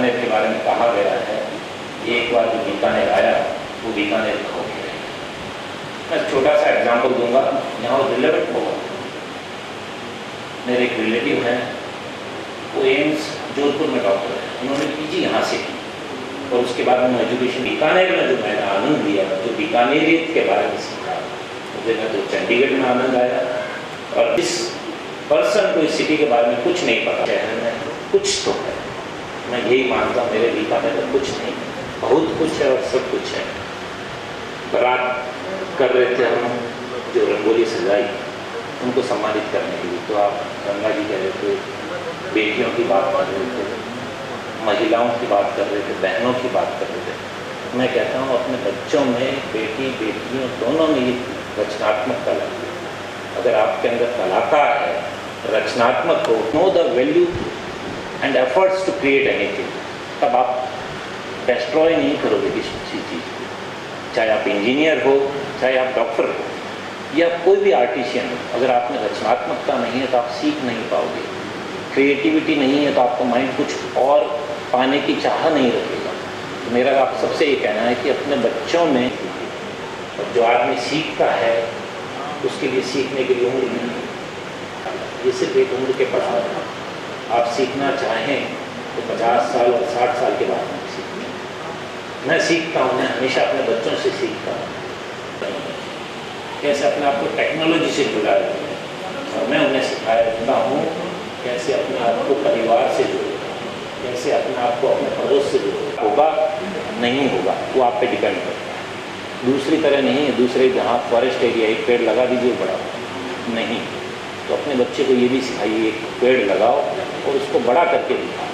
बीकानेर के बारे में कहा गया है, एक बार जो बीकानेर आया वो बीकानेर खो गया। मैं छोटा सा एग्जांपल दूंगा, यहाँ रिलेवेंट होगा। मेरे एक रिलेटिव हैं, वो एम्स जोधपुर में डॉक्टर है, उन्होंने पीजी यहाँ से की और उसके बाद उन्होंने एजुकेशन बीकानेर में जो मैंने आनंद लिया, जो बीकानेरियत के बारे में सीखा, मुझे मैं तो चंडीगढ़ में आनंद आया। और इस पर्सन को इस सिटी के बारे में कुछ नहीं पता, शहर में कुछ तो है। मैं यही मानता हूँ, मेरे बीकानेर में कुछ नहीं, बहुत कुछ है और सब कुछ है। बारात कर रहे थे हम, जो रंगोली सजाई उनको सम्मानित करने के लिए, तो आप गंगा जी कह रहे थे, बेटियों की बात कर रहे थे, महिलाओं की बात कर रहे थे, बहनों की बात कर रहे थे। मैं कहता हूँ अपने बच्चों में, बेटियों दोनों में ये रचनात्मकता लगती है। अगर आपके अंदर कलाकार है, रचनात्मक हो, know the value and efforts to create anything, तब आप डिस्ट्रॉय नहीं करोगे किसी चीज़ को। चाहे आप इंजीनियर हो, चाहे आप डॉक्टर हो, या कोई भी आर्टिशियन हो, अगर आप में रचनात्मकता नहीं है तो आप सीख नहीं पाओगे। क्रिएटिविटी नहीं है तो आपका माइंड कुछ और पाने की चाह नहीं रखेगा। तो मेरा आप सबसे ये कहना है कि अपने बच्चों में, जो आदमी सीखता है उसके लिए सीखने के लिए उम्र नहीं है, ये सिर्फ एक उम्र के पड़ाव है। आप सीखना चाहें तो 50 साल और 60 साल के बाद में सीखें। मैं सीखता हूँ, मैं हमेशा अपने बच्चों से सीखता हूँ कैसे अपने आप को टेक्नोलॉजी से जुड़ा रखें, और मैं उन्हें सिखाता हूँ कैसे अपने आप को परिवार से जोड़े, कैसे अपने आप को अपने पड़ोस से जोड़े। होगा नहीं होगा वो आप पे डिपेंड करता है, दूसरी तरह नहीं है। दूसरे जहाँ फॉरेस्ट एरिया एक पेड़ लगा दीजिए बड़ा नहीं, तो अपने बच्चे को ये भी सिखाइए, एक पेड़ लगाओ और उसको बड़ा करके दिखाओ,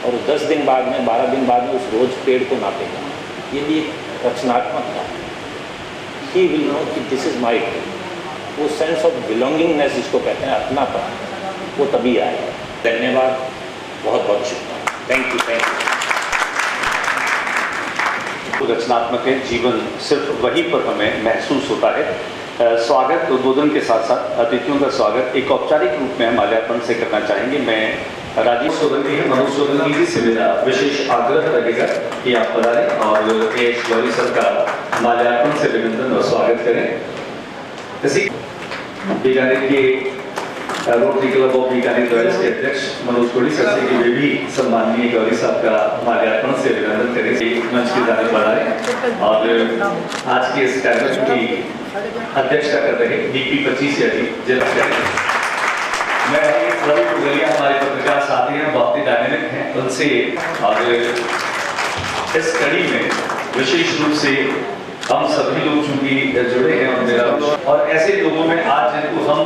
और 10 दिन बाद में, 12 दिन बाद में उस रोज़ पेड़ को नापेगा। ये भी एक रचनात्मकता है। ही विल नो कि दिस इज़ माई ट्री। वो सेंस ऑफ बिलोंगिंगनेस जिसको कहते हैं, अपनापन, वो तभी आएगा। धन्यवाद, बहुत बहुत शुक्रिया, थैंक यू। रचनात्मक है जीवन, सिर्फ वहीं पर हमें महसूस होता है। स्वागत उद्बोधन के साथ साथ अतिथियों का स्वागत एक औपचारिक रूप में हम माल्यार्पण से करना चाहेंगे। मैं राजीव सोलंकी है, मनोज सोलंकी जी से मेरा विशेष आग्रह रहेगा कि आप पधारें और एच गौरी सर का माल्यार्पण से अभिनंदन और स्वागत करें। इसी बीकानेर के rotary club of Bikaner Royals के अध्यक्ष मनोज गौरी सर से वे भी सम्माननीय गौरी साहब का माल्यार्पण से अभिनंदन करें, मंच के दाने बढ़ाएं। और आज के इस कार्यक्रम की अध्यक्षता कर रहे DP 25 जी, मैं रवि पुगलिया, हमारे पत्रकार साथी हैं, बहुत ही डायनेमिक हैं, उनसे और इस कड़ी में विशेष रूप से हम सभी लोग चूंकि जुड़े हैं और मेरा, और ऐसे लोगों में आज जिनको हम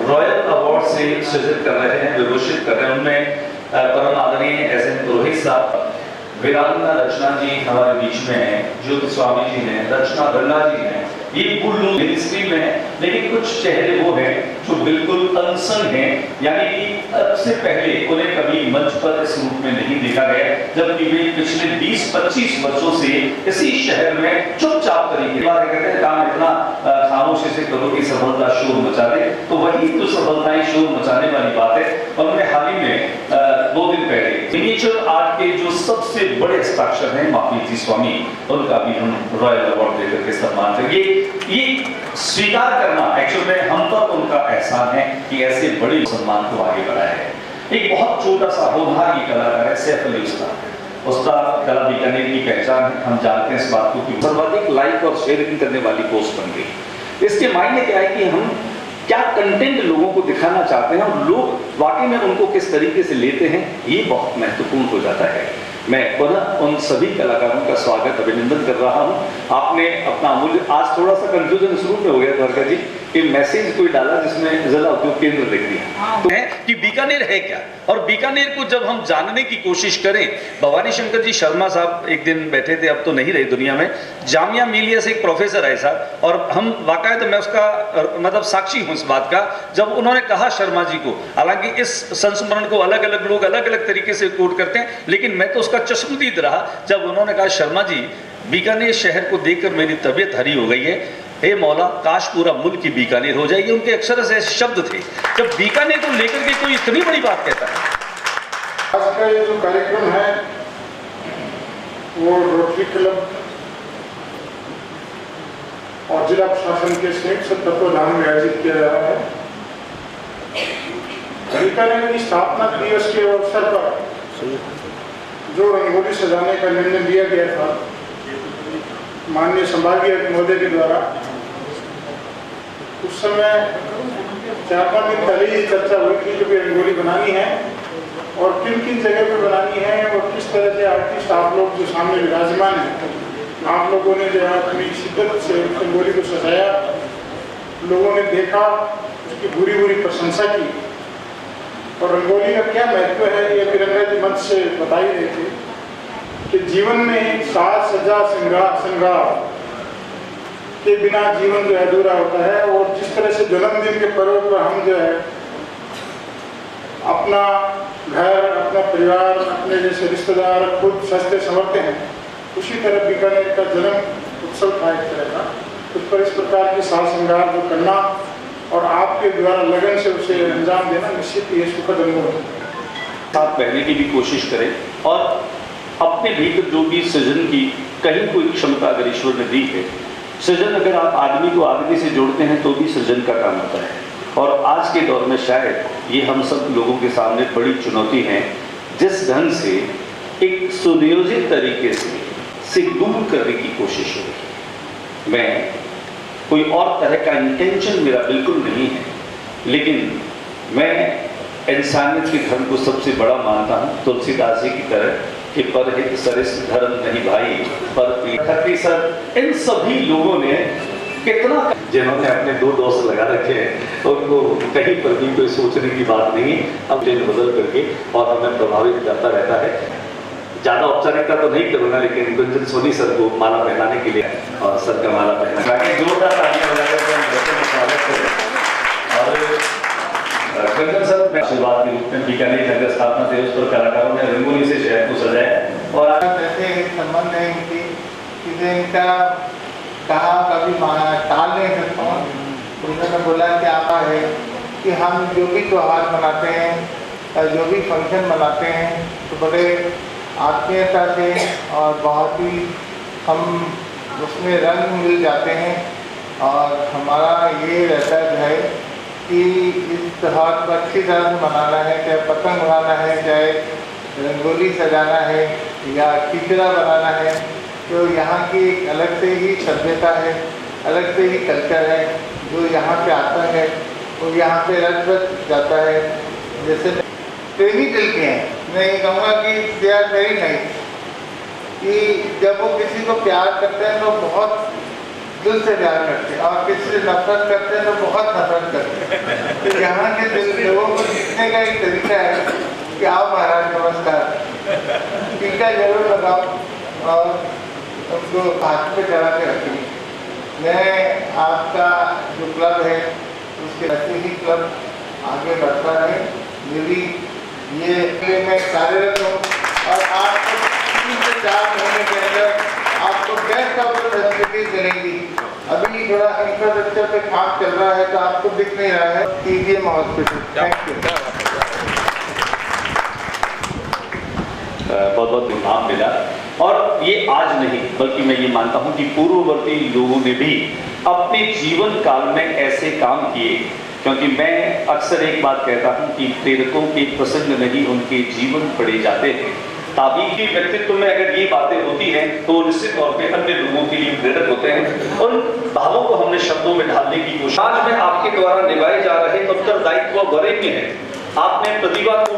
रॉयल अवार्ड से सृजित कर रहे हैं, विभूषित कर रहे हैं, उनमें परम आदरणीय SN पुरोहित साहब, वीरांगना रचना जी हमारे बीच में हैं, ज्योति स्वामी जी हैं, रचना बिरला जी हैं। ये मूल लोग मिनिस्ट्री में हैं, लेकिन कुछ चेहरे वो हैं जो बिल्कुल अनसन हैं, यानी कि सबसे पहले उन्हें कभी मंच पर इस रूप में नहीं देखा गया, जबकि वे पिछले 20-25 वर्षों से इसी शहर में चुपचाप तरीके कहते हैं काम इतना खामोशी से करो कि सफलता शोर मचा दे, तो वही तो सफलताएं शोर मचाने वाली बात है। उन्होंने हाल ही में 2 दिन पहले मिनिएचर आर्ट के जो सबसे बड़े हस्ताक्षर हैं माफी स्वामी, उनका भी हम रॉयल अवार्ड देकर के सम्मान करेंगे। ये स्वीकार करना एक्चुअली में हम पर उनका एहसान है कि ऐसे बड़े सम्मान को आगे बढ़ाया है। एक बहुत छोटा सा होनहार ये कलाकार है सैफ अली उस्ताद। उस्ताद कला बीकानेर की पहचान है, हम जानते हैं इस बात को कि सर्वाधिक लाइक और शेयरिंग करने वाली पोस्ट बन गई। इसके मायने क्या है कि हम क्या कंटेंट लोगों को दिखाना चाहते हैं और लोग वाकई में उनको किस तरीके से लेते हैं, ये बहुत महत्वपूर्ण हो जाता है। मैं पुनः उन सभी कलाकारों का स्वागत अभिनंदन कर रहा हूं। आपने अपना अमूल्य, आज थोड़ा सा कंफ्यूजन शुरू में हो गया द्वारका जी कि मैसेज कोई डाला जिसमें जिला उद्योग केंद्र लिख दिया, तो है कि बीकानेर है क्या, और बीकानेर को जब हम जानने की कोशिश करें, भवानी शंकर जी शर्मा साहब एक दिन बैठे थे, अब तो नहीं रहे दुनिया में, जामिया मिलिया से एक प्रोफेसर है साहब, और हम बाकायदा मैं उसका मतलब साक्षी हूं इस बात का, जब उन्होंने कहा शर्मा जी को, हालांकि इस संस्मरण को अलग अलग लोग अलग अलग तरीके से कोट करते हैं, लेकिन मैं तो उसका चश्मदीद रहा जब उन्होंने कहा शर्मा जी बीकानेर शहर को देखकर मेरी तबीयत हरी हो गई है, हे मौला काश पूरा मुल्क ही बीकानेर हो जाएगी। उनके अक्षर से शब्द थे जब बीकानेर को लेकर के कोई इतनी बड़ी बात कहता है। आज का ये जो कार्यक्रम है वो रोटरी क्लब और जिला प्रशासन के संयुक्त तत्वाधान में आयोजित किया जा रहा है। बीकानेर की स्थापना दिवस के अवसर पर जो रंगोली सजाने का निर्णय लिया गया था माननीय संभागीय महोदय के द्वारा, उस समय 4-5 दिन पहले ही चर्चा हुई थी कि रंगोली बनानी है और किन किन जगह पे बनानी है और किस तरह से आर्टिस्ट आप लोग जो सामने विराजमान हैं, आप लोगों ने जो है अपनी शिद्दत से रंगोली को सजाया, लोगों ने देखा, उसकी पूरी प्रशंसा की। और रंगोली का क्या महत्व है ये तिरंगा जी मंच से बता ही रहे थे कि जीवन में साज सज्जा श्रृंगार के बिना जीवन जो है अधूरा होता है। और जिस तरह से जन्मदिन के पर्व पर हम जो है अपना घर, अपना परिवार, अपने जैसे रिश्तेदार खुद सजते संवरते हैं, उसी तरह बीकानेर का जन्म उत्सव था एक तरह का। उस पर इस प्रकार के साज श्रृंगार जो करना और आपके द्वारा लगन से उसे अंजाम देना निश्चित ही सुखद अनुभव है। साथ रहने की भी कोशिश करें और अपने भीतर जो भी सृजन की कहीं कोई क्षमता अगर ईश्वर ने दी है, सृजन अगर आप आदमी को आदमी से जोड़ते हैं तो भी सृजन का काम होता है। और आज के दौर में शायद ये हम सब लोगों के सामने बड़ी चुनौती है, जिस ढंग से एक सुनियोजित तरीके से दूर करने की कोशिश हो रही है। मैं कोई और तरह का इंटेंशन मेरा बिल्कुल नहीं है, लेकिन मैं इंसानियत के धर्म को सबसे बड़ा मानता हूँ, तुलसीदास जी की तरह कि परहित सरिस धर्म नहीं भाई पर सर। इन सभी लोगों ने कितना, जिन्होंने अपने 2 दोस्त लगा रखे हैं, उनको कहीं पर भी कोई सोचने की बात नहीं है। अब दिन बदल करके और हमें प्रभावित करता रहता है। ज़्यादा औपचारिकता तो नहीं करूँगा, लेकिन गुंजन सोनी सर को माला पहनाने के लिए और सर का माला पहना जोरदार तालियां बजाकर स्वागत करें। और गुंजन सर मैं शुरुआत के रूप में बीकानेर नगर स्थापना दिवस पर कलाकारों ने रंगोली से शहर को सजाया और ऐसे संबंध है इनकी इनका कहा कभी टाल नहीं सकता हूँ। उन्होंने बोला कि आप है कि हम जो भी त्यौहार मनाते हैं, जो भी फंक्शन मनाते हैं, तो बड़े आत्मीयता से और बहुत ही हम उसमें रंग मिल जाते हैं। और हमारा ये रहता है कि इस त्यौहार को अच्छी तरह से मनाना है, चाहे पतंग उड़ाना है, चाहे रंगोली सजाना है या खिचड़ा बनाना है। तो यहाँ की एक अलग से ही सभ्यता है, अलग से ही कल्चर है जो यहाँ पे आता है और यहाँ पे रच बच जाता है। जैसे प्रेमी दिल के हैं, मैं ये कहूँगा कि दे आर वेरी नाइस, कि जब वो किसी को प्यार करते हैं तो बहुत दिल से प्यार करते हैं और किसी से नफरत करते हैं तो बहुत नफरत करते हैं। तो यहाँ के दिल लोगों को जीतने का एक तरीका है कि आओ महाराज नमस्कार, टीका जरूर लगाओ और उनको हाथ पे चढ़ा के रखेंगे। मैं आपका जो क्लब है उसके ऐसे ही क्लब आगे बढ़ता रहे। मेरी ये मैं कार्यरत हूँ और आपको 3 से 4 महीने के अंदर आपको बेस्ट ऑफ द फैसिलिटीज मिलेंगी। अभी थोड़ा इंफ्रास्ट्रक्चर पे काम चल रहा है तो आपको दिख नहीं रहा है। TGM hospital. Thank you. बहुत बहुत इनाम मिला। और ये आज नहीं बल्कि मैं ये मानता हूँ कि पूर्ववर्ती लोगों ने भी अपने जीवन काल में ऐसे काम किए, क्योंकि मैं अक्सर एक बात कहता हूँ कि प्रेरकों के प्रसंग नहीं उनके जीवन पढ़े जाते हैं। ताबीकी व्यक्तित्व में अगर ये बातें होती हैं तो निश्चित तौर पे अन्य लोगों के लिए प्रेरक होते हैं। उन भावों को हमने शब्दों में ढालने की कोशिश। आज में आपके द्वारा निभाए जा रहे उत्तरदायित्व वरेण्य है। आपने प्रतिभा को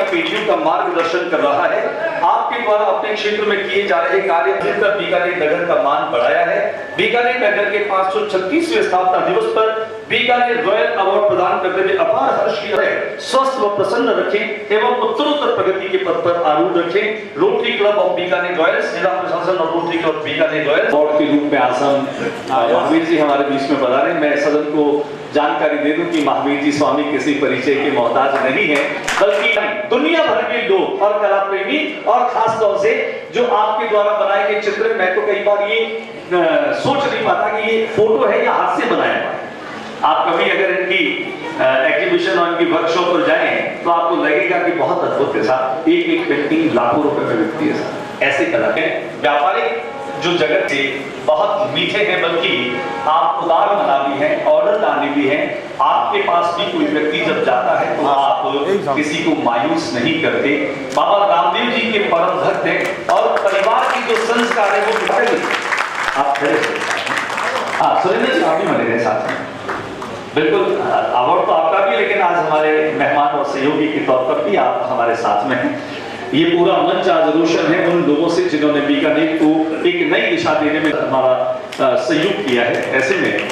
पीढ़ियों का मार्गदर्शन कर रहा है। आपके द्वारा अपने क्षेत्र में किए जा रहे कार्य मिलकर बीकानेर नगर का मान बढ़ाया है। बीकानेर नगर के 536वें स्थापना दिवस पर बीकानेर रॉयल अवार्ड प्रदान करने में अपार हर्ष की है। स्वस्थ व प्रसन्न रखें एवं उत्तरोत्तर प्रगति के पथ पर आरूढ़ रखें। Rotary club of Bikaner Royals, जिला प्रशासन और rotary club Bikaner Royals award के रूप में आसम महावीर जी हमारे बीच में पधारे। मैं सदन को जानकारी दे दूं कि महावीर जी स्वामी किसी परिचय के मोहताज नहीं है, बल्कि दुनिया भर के लोग और कला प्रेमी और खास तौर से जो आपके द्वारा बनाए गए चित्र, मैं तो कई बार ये सोच नहीं पाता कि ये फोटो है या हाथ से बनाया हुआ है। आप कभी अगर इनकी एग्जीबिशन और इनकी वर्कशॉप पर जाएं तो आपको लगेगा कि बहुत अद्भुत है साहब। एक पेंटिंग लाखों रुपए में बिकती है साहब। ऐसे कलाकार व्यापारिक जो जगत से बहुत मीठे हैं, बल्कि आप उदार मना भी हैं, ऑर्डर दानी भी हैं। आपके पास भी कोई व्यक्ति जब जाता है तो आप किसी को मायूस नहीं करते। बाबा रामदेव जी के परम भक्त हैं और परिवार की जो संस्कार है वो बिखरे नहीं। आप खड़े हाँ सुरेंद्र जी आप भी बने रहे साथ में। बिल्कुल अवार्ड तो आपका भी, लेकिन आज हमारे मेहमान और सहयोगी के तौर पर भी आप हमारे साथ में हैं। ये पूरा मंच आज रोशन है उन लोगों से जिन्होंने बीकानेर को एक नई दिशा देने में हमारा सहयोग किया है। ऐसे में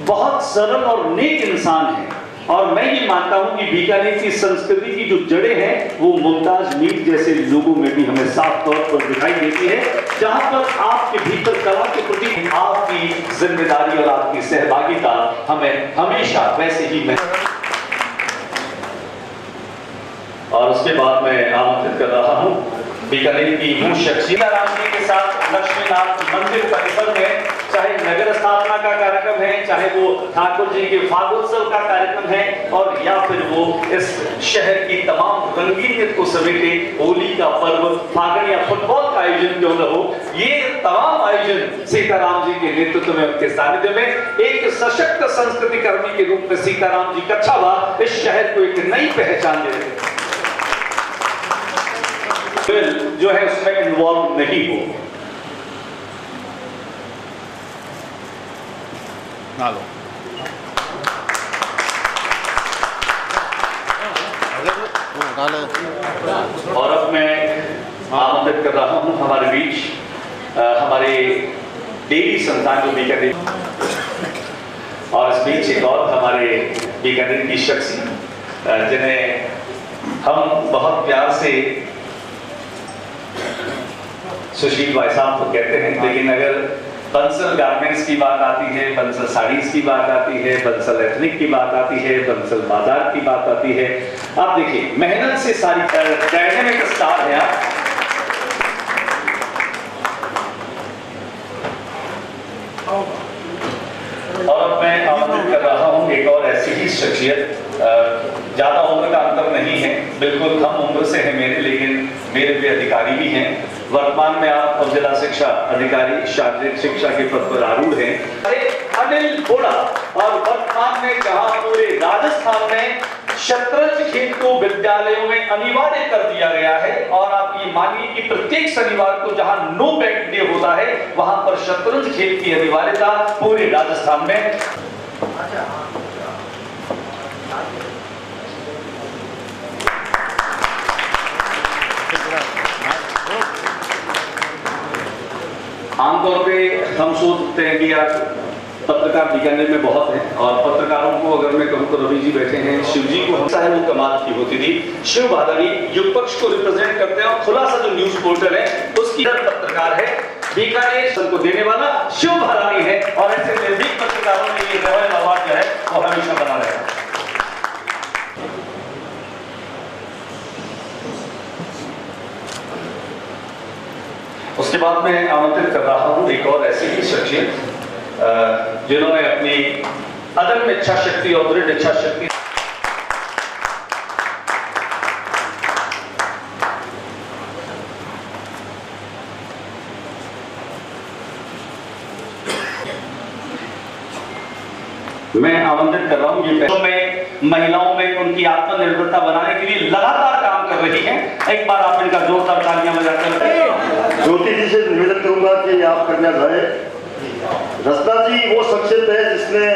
बहुत सरल और नेक इंसान है और मैं ये मानता हूं कि बीकानेर की संस्कृति की जो जड़ें हैं वो मुमताज मीर जैसे लोगों में भी हमें साफ तौर पर दिखाई देती है, जहां पर आपके भीतर कला के प्रति आपकी जिम्मेदारी और आपकी सहभागिता हमें हमेशा वैसे ही और उसके बाद मैं आमंत्रित कर रहा हूं बीकानेर की मूल शख्सियत राम जी के साथ लक्ष्मीनाथ मंदिर परिसर में, चाहे नगर स्थापना का कार्यक्रम है, चाहे वो ठाकुर जी के फागोत्सव का कार्यक्रम है, और या फिर वो इस शहर की तमाम रंगीनियत को समेटे होली का पर्व, फागण या फुटबॉल का आयोजन क्यों न हो, ये तमाम आयोजन सीताराम जी के नेतृत्व में, उनके सानिध्य में एक सशक्त संस्कृति कर्मी के रूप में सीताराम जी कच्छावा इस शहर को एक नई पहचान दे रहे हैं जो है उसमें इन्वॉल्व नहीं हो। और अब मैं आमंत्रित कर रहा हूं हमारे बीच हमारे डेयरी संतान जो बीकानेर, और इस बीच एक और हमारे बीकानेर की शख्सियत जिन्हें हम बहुत प्यार से सुशील भाई साहब तो कहते हैं, लेकिन अगर बंसल गारमेंट्स की बात आती है, बंसल साड़ीज की बात आती है, बंसल एथनिक की बात आती है, बंसल बाजार की बात आती है, आप देखिए मेहनत से सारी डायनेमिक स्टार है आप। और मैं आमंत्रित कर रहा हूं एक और ऐसी ही शख्सियत, ज्यादा उम्र का अंतर नहीं है, बिल्कुल कम उम्र से है मेरे, लेकिन मेरे भी अधिकारी भी हैं। वर्तमान में आप जिला शिक्षा अधिकारी शारीरिक शिक्षा के पद पर आरूढ़ हैं। अनिल बोड़ा, और वर्तमान में जहां पूरे राजस्थान में शतरंज खेल को विद्यालयों में अनिवार्य कर दिया गया है, और आप ये मानिए कि प्रत्येक शनिवार को जहां नो बैट डे होता है वहां पर शतरंज खेल की अनिवार्यता पूरे राजस्थान में। आमतौर पे हम सोचते हैं कि यार पत्रकार बीकानेर में बहुत हैं, और पत्रकारों को अगर मैं कहूँ तो रवि जी बैठे हैं, शिव जी को हमेशा है वो कमाल की होती थी। शिव भादानी युग पक्ष को रिप्रेजेंट करते हैं और खुलासा जो न्यूज पोर्टल है उसकी पत्रकार है, बीकानेर को देने वाला शिव भादानी है, और ऐसे निर्भीक पत्रकारों में ये रॉयल अवार्ड जो है वो हमेशा बना रहेगा। उसके बाद मैं आमंत्रित कर रहा हूं एक और ऐसी ही शख्सियत जिन्होंने अपनी अदम्य इच्छा शक्ति और दृढ़ इच्छा शक्ति मैं आमंत्रित कर रहा हूं ये पैसों में महिलाओं में उनकी आत्मनिर्भरता बनाने के लिए लगातार काम कर रही हैं। एक बार आप इनका जोरदार तालियां बजाकर। ज्योति जी से निवेदन करूंगा कि आप कन्या जाए। रचना जी वो शख्सियत है जिसने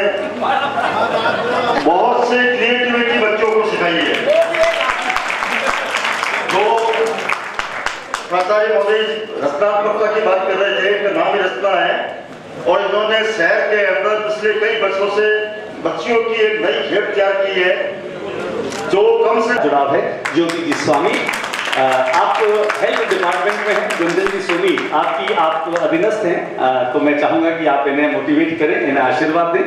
बहुत से क्रिएटिविटी बच्चों को सिखाई है। तो प्राचार्य महोदय रचनात्मकता की बात कर रहे थे, इनका नाम ही रचना है, और इन्होंने शहर के अंदर पिछले कई वर्षों से बच्चियों की एक नई खेप तैयार की है जो कम से जुड़ाव है। ज्योति जी स्वामी आप हेल्थ डिपार्टमेंट में हैं, गुंजन जी सोनी आपकी आप अधीनस्थ हैं, तो मैं चाहूंगा कि आप इन्हें मोटिवेट करें, इन्हें आशीर्वाद दें।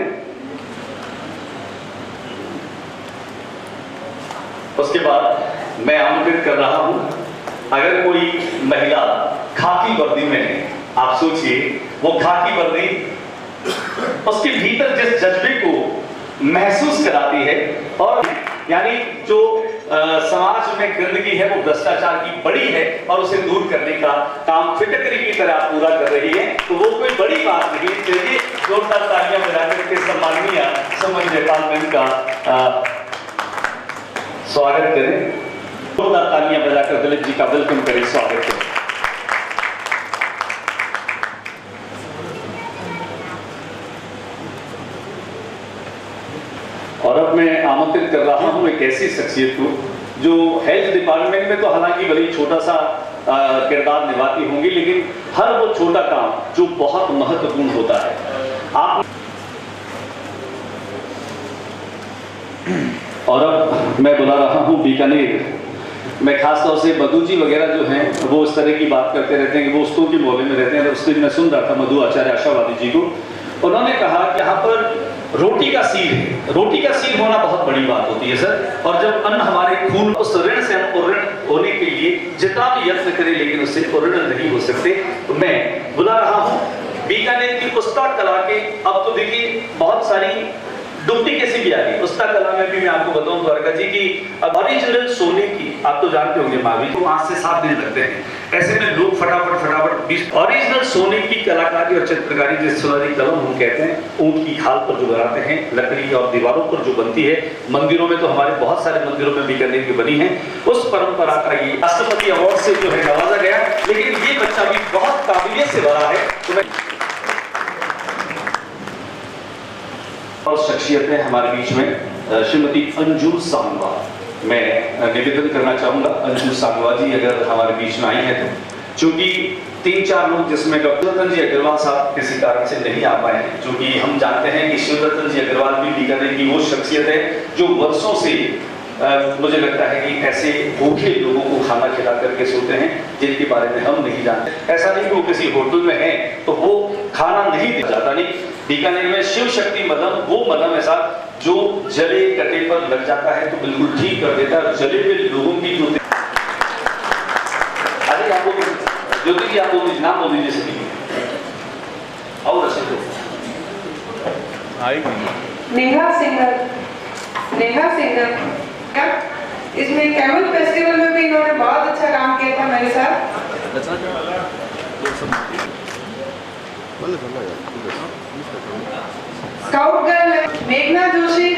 उसके बाद मैं आमंत्रित कर रहा हूं, अगर कोई महिला खाकी वर्दी में है, आप सोचिए वो खाकी वर्दी उसके भीतर जिस जज्बे को महसूस कराती है, और यानी जो समाज में गंदगी है वो भ्रष्टाचार की बड़ी है और उसे दूर करने का काम फिटकरी की तरह पूरा कर रही है, तो वो कोई बड़ी बात नहीं। चलिए जोरदार तालियां बजाकर के सम्माननीय सुमन जयपाल मैम का स्वागत करें। जोरदार तालियां बजाकर दिलीप जी का वेलकम करें, स्वागत करें। और अब मैं आमंत्रित कर रहा हूं एक ऐसी शख्सियत को जो हेल्थ डिपार्टमेंट में तो हालांकि बड़ी छोटा सा किरदार निभाती होंगी, लेकिन हर वो छोटा काम जो बहुत महत्वपूर्ण होता है। आप और अब मैं बुला रहा हूं बीकानेर में, खासतौर से मधु जी वगैरह जो हैं वो इस तरह की बात करते रहते हैं कि वो उस्तों के मोहल्ले में रहते हैं। उस दिन मैं सुन रहा था मधु आचार्य आशावादी जी को, उन्होंने कहा कि यहाँ पर रोटी का सील है, रोटी का सील होना बहुत बड़ी बात होती है सर, और जब अन्न हमारे खून, उस ऋण से हम ऋण होने के लिए जितना भी यत्न करें लेकिन उससे ऋण नहीं हो सकते। तो मैं बुला रहा हूँ बीकानेर की उस्ताद कला के, अब तो देखिए बहुत सारी डुप्लीकेसी भी आ गई उस्ताद कला में भी। मैं आपको बताऊं द्वारका जी की ओरिजिनल सोने की, आप तो जानते होंगे मावी तो वहां से 7 दिन लगते हैं, ऐसे में लोग फटाफट 20 ओरिजिनल सोने की कलाकारी और चित्रकारी जिस सुनहरी कलम हम कहते हैं, ऊंट की खाल पर जो बनाते हैं, लकड़ी और दीवारों पर जो बनती है, मंदिरों में तो हमारे बहुत सारे मंदिरों में बीकानेर की बनी है, उस परंपरा का ये राष्ट्रपति अवार्ड से जो है नवाजा गया। लेकिन ये बच्चा भी बहुत काबिलियत से भरा है। तो मैं और शख्सियत है हमारे बीच में श्रीमती अंजू सांगवा, मैं निवेदन करना चाहूंगा अंजू सांगवा जी अगर हमारे बीच में आई है तो, चूंकि 3-4 लोग जिसमें डॉक्टर रतन जी अग्रवाल साहब किसी कारण से नहीं आ पाए हैं, क्योंकि हम जानते हैं कि शिव रतन जी अग्रवाल भी बीकानेर की वो शख्सियत है जो वर्षों से मुझे लगता है कि ऐसे भूखे लोगों को खाना खिला करके सोते हैं जिनके बारे में हम नहीं जानते। ऐसा नहीं कि वो किसी होटल में है तो वो खाना नहीं दिया जाता, नहीं। बीकानेर में शिव शक्ति मदम, वो मदम ऐसा जो जले कटे पर लग जाता है तो बिल्कुल ठीक कर देता है। जले हुए लोगों की जो अरे आप ज्योति जी आप नाम बोल दीजिए सभी और नेहा सिंगर इसमें कैमल फेस्टिवल में भी इन्होंने बहुत अच्छा काम किया था मेरे साथ। स्काउट गर्ल है मेघना जोशी,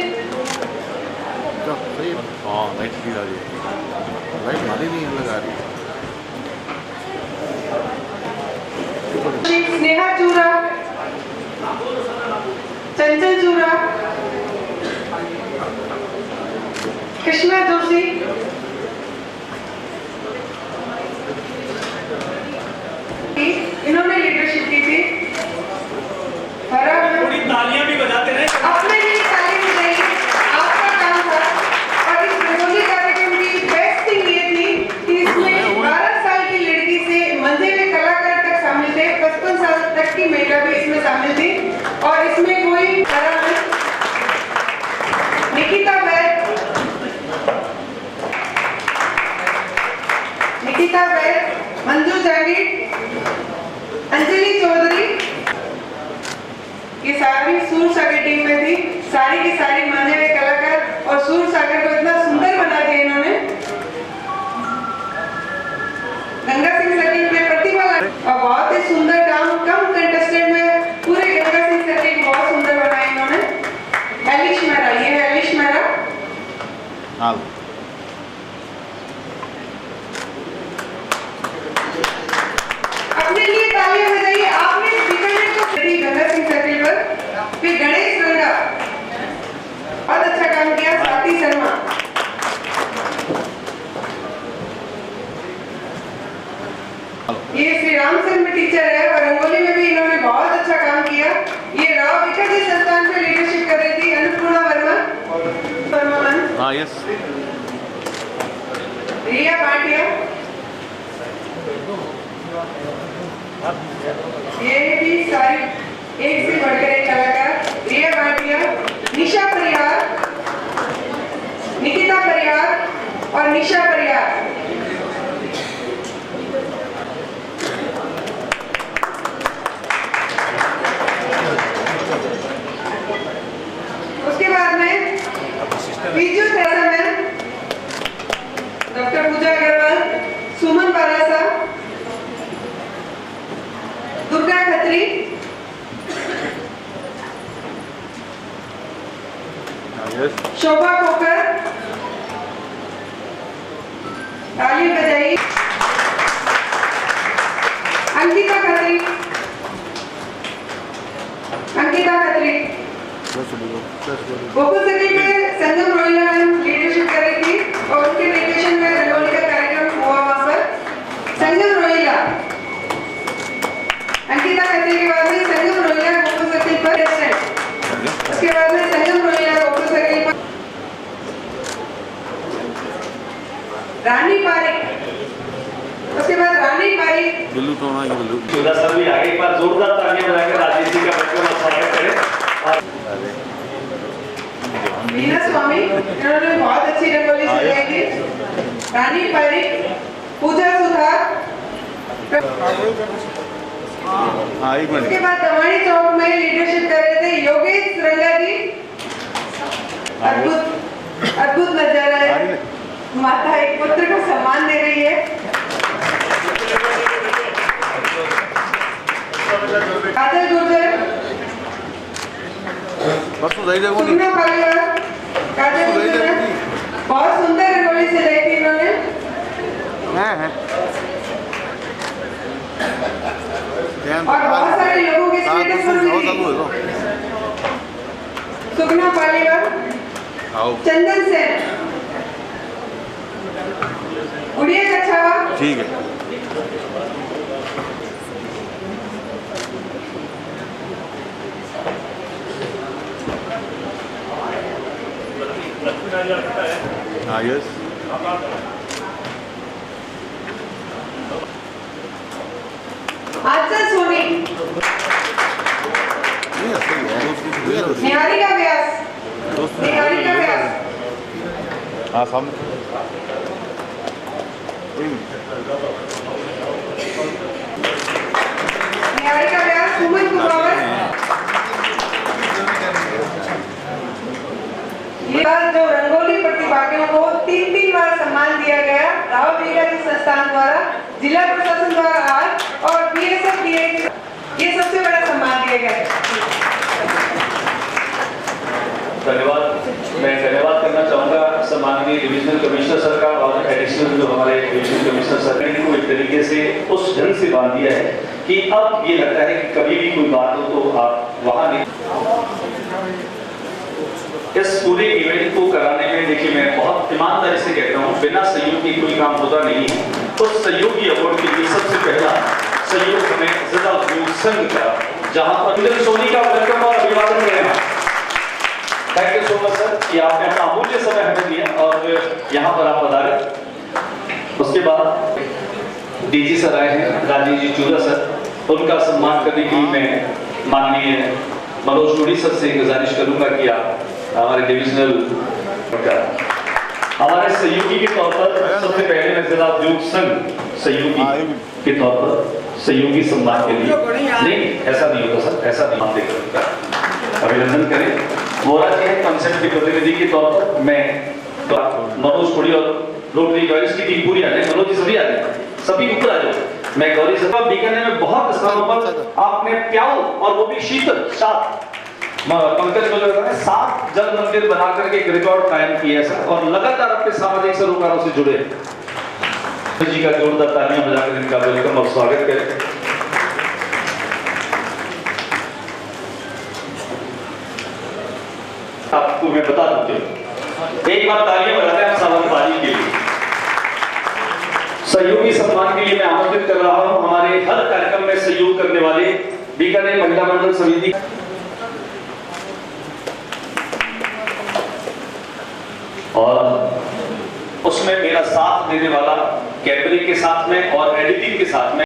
स्नेहा चूरा, चंचल चूरा, कृष्णा जोशी, इन्होंने लीडरशिप की थी। थोड़ी तालियां भी बजाते रहे, अपने लिए ताली बजाइए, आपका काम था। और इस रंगोली कार्यक्रम की बेस्ट थिंग ये थी कि इसमें 12 साल की लड़की से मंजे में कलाकार तक शामिल थे, 55 साल तक की महिला भी इसमें शामिल थी। और इसमें कोई निकिता वैद, मंजू जागीर, अंजलि चौधरी, ये सारी सूर सागर टीम में थी। सारी की सारी माने हुए कलाकार और सूर सागर को इतना सुंदर बना दिया इन्होंने। गंगा सिंह सर्किट में प्रतिभा और बहुत ही सुंदर काम, कम कंटेस्टेंट में पूरे गंगा सिंह सर्किट बहुत सुंदर बनाया इन्होंने। एलिश मेहरा, ये है एलिश मेहरा। अपने लिए तालियां बजाइए। आपने बीकानेर को गंगा सिंह सर्किल पर, फिर गणेश रंगा बहुत अच्छा काम किया। स्वाति शर्मा, ये श्री राम शर्मा टीचर है और रंगोली में भी इन्होंने बहुत अच्छा काम किया। ये राव विकास संस्थान पे लीडरशिप कर रही थी अन्नपूर्णा वर्मा, रिया भाटिया, ये भी सारी एक से बढ़कर एक कलाकार। रिया भाटिया, निशा परिहार, निकिता परिहार और निशा परिहार। उसके बाद में फिजियोथेरेपी में शोभा खोकर, ताली बजाई। अंकिता खत्री, गोकुल सर्किल में संगम रोहिला मैम लीडरशिप कर रही थी और उनके निर्देशन में रंगोली का कार्यक्रम हुआ वहाँ पर। संगम रोहिला, अंकिता खत्री के बाद में संगम रोहिला गोकुल सर्किल पर रेस्टोरेंट, उसके बाद में संगम रोहिला गोकुल सर्किल पर रानी पारिक, उसके बाद रानी पारिक। चूड़ा सर भी आगे एक बार जोरदार तालियां बजाकर राजेश जी का बच्चों का स्वागत करें। मीना स्वामी, इन्होंने बहुत अच्छी रंगोली सजाई थी। रानी पारिक, पूजा सुधार, उसके बाद दवानी चौक में लीडरशिप कर रहे थे योगेश रंगा जी। अद्भुत नजारा है, माता एक पुत्र को सम्मान दे रही है। काजल गुर्जर, सुगना पालीवाल, काजल गुर्जर ने बहुत सुंदर रंगोली सजाई थी इन्होंने। और बहुत सारे लोगों के स्टेटस पर भी। सुगना पालीवाल, चंदन सेन, गुड़िया कछावा, ठीक है। हाँ यस। आचल सोनी, निहारिका व्यास, निहारिका व्यास, हाँ सामने निहारिका व्यास, सुमन कुमावत। ये जो रंगोली प्रतिभागियों को 3 बार सम्मान दिया गया राव वीरा जी संस्थान द्वारा, जिला प्रशासन द्वारा आज और BSF ये सबसे बड़ा सम्मान दिया गया है। धन्यवाद। मैं धन्यवाद करना चाहूँगा सम्माननीय डिविजनल कमिश्नर सर का और एडिशनल जो हमारे डिविजनल कमिश्नर सर ने इनको एक तरीके से उस ढंग से बांध दिया है कि अब ये लगता है कि कभी भी कोई बात हो तो आप वहाँ नहीं। इस पूरे इवेंट को कराने में देखिए मैं बहुत ईमानदारी से कहता हूँ, बिना सहयोग के कोई काम होता नहीं है। तो सहयोगी अवार्ड के लिए सबसे पहला सहयोग हमें जिला उद्योग संघ का, जहाँ पर सोनी का वेलकम और अभिवादन करें। Thank you so much sir कि आपने अपना अमूल्य समय हमें दिया और यहाँ पर आप पधारे। उसके बाद डीजी सर आए हैं, राजेश जी चूड़ा सर, उनका सम्मान करने के लिए मैं माननीय मनोज गुड़ी सर से गुजारिश करूंगा कि आप हमारे डिविजनल हमारे सहयोगी के तौर पर सबसे पहले मैं जिला उद्योग संघ सहयोगी के तौर पर सहयोगी सम्मान के लिए नहीं, ऐसा नहीं होता सर, ऐसा नहीं मानते उनका अभिनंदन करें। वोरा जी है कंसेप्ट के प्रतिनिधि के तौर पर मैं मनोज गुड़ी और रोटरी गॉयल्स की टीम पूरी आ जाए, मनोज जी सभी आ जाए, सभी ऊपर आ जाए। मैं गौरी सभा बीकानेर में बहुत स्थानों पर आपने प्याऊ और वो भी शीतल 7 पंकज बोल रहा है 7 जल मंदिर बना करके एक रिकॉर्ड कायम किया है और लगातार अपने सामाजिक सरोकारों से जुड़े जी का जोरदार तालियां बजाकर इनका वेलकम और स्वागत करें। आपको मैं बता दूं एक बार तालियां बजाते हैं सावंतबाजी के लिए। सहयोगी सम्मान के लिए मैं आमंत्रित कर रहा हूं हमारे हर कार्यक्रम में सहयोग करने वाले बीकानेर महिला मंडल समिति और उसमें मेरा साथ देने वाला कैमरे के साथ में और एडिटिंग के साथ में